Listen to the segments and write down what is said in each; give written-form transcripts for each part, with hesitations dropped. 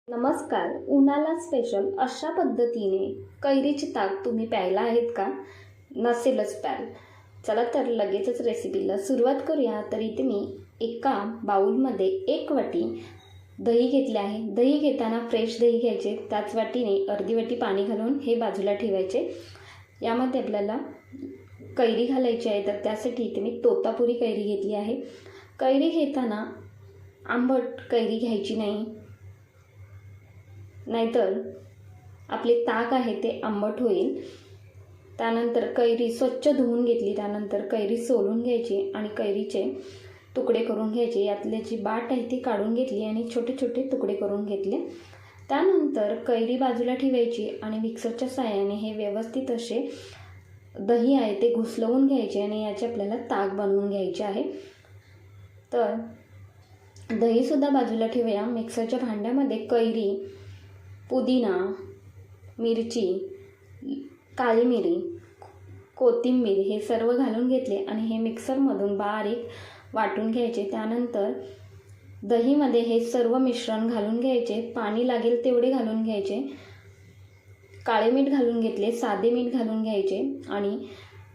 नमस्कार. उन्हाळा स्पेशल अशा पद्धतीने कैरीचे ताक तुम्ही प्यायला आहेत का? नसेलच प्याल. चला तर लगेचच रेसिपीला सुरुवात करूया. तर इथे मी एका बाउलमध्ये 1 वाटी दही घेतले आहे. दही घेताना फ्रेश दही घ्यायचे. त्याच वाटीने अर्धी वाटी पाणी घालून हे बाजूला ठेवायचे. यामध्ये आपल्याला कैरी घालायची आहे, तर त्यासाठी इथे मी तोतापुरी कैरी घेतली आहे. कैरी घेताना आंबट कैरी घ्यायची नाही, नाहीतर आपले ताक आहे ते आंबट होईल. त्यानंतर कैरी स्वच्छ धुवून घेतली. त्यानंतर कैरी सोलून घ्यायची आणि कैरीचे तुकडे करून घ्यायचे. यातले जी बाट आहे ती काढून घेतली आणि छोटे छोटे तुकडे करून घेतले. त्यानंतर कैरी बाजूला ठेवायची आणि मिक्सरच्या साहाय्याने हे व्यवस्थित असे दही आहे ते घुसलवून घ्यायचे आणि याचे आपल्याला ताक बनवून घ्यायचे आहे. तर दहीसुद्धा बाजूला ठेवूया. मिक्सरच्या भांड्यामध्ये कैरी, पुदिना, मिरची, काळी मिरी, कोथिंबीर हे सर्व घालून घेतले आणि हे मिक्सरमधून बारीक वाटून घ्यायचे. त्यानंतर दहीमध्ये हे सर्व मिश्रण घालून घ्यायचे. पाणी लागेल तेवढे घालून घ्यायचे. काळे मीठ घालून घेतले, साधे मीठ घालून घ्यायचे आणि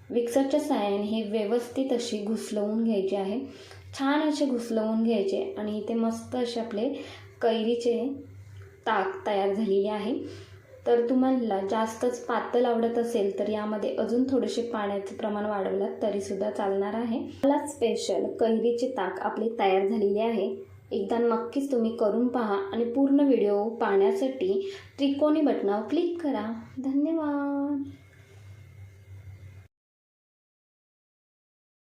मिक्सरच्या साहाय्याने हे व्यवस्थित अशी घुसलवून घ्यायचे आहे. छान असे घुसलवून घ्यायचे आणि इथे मस्त असे आपले कैरीचे ताक तयार झालेले आहे. तर तुम्हाला जास्तच पातळ आवडत असेल तर यामध्ये अजून थोडेसे पाण्याचं प्रमाण वाढवलं तरीसुद्धा चालणार आहे. मला स्पेशल कैरीचे ताक आपले तयार झालेले आहे. एकदा नक्कीच तुम्ही करून पहा आणि पूर्ण व्हिडिओ पाहण्यासाठी त्रिकोणी बटनावर क्लिक करा. धन्यवाद.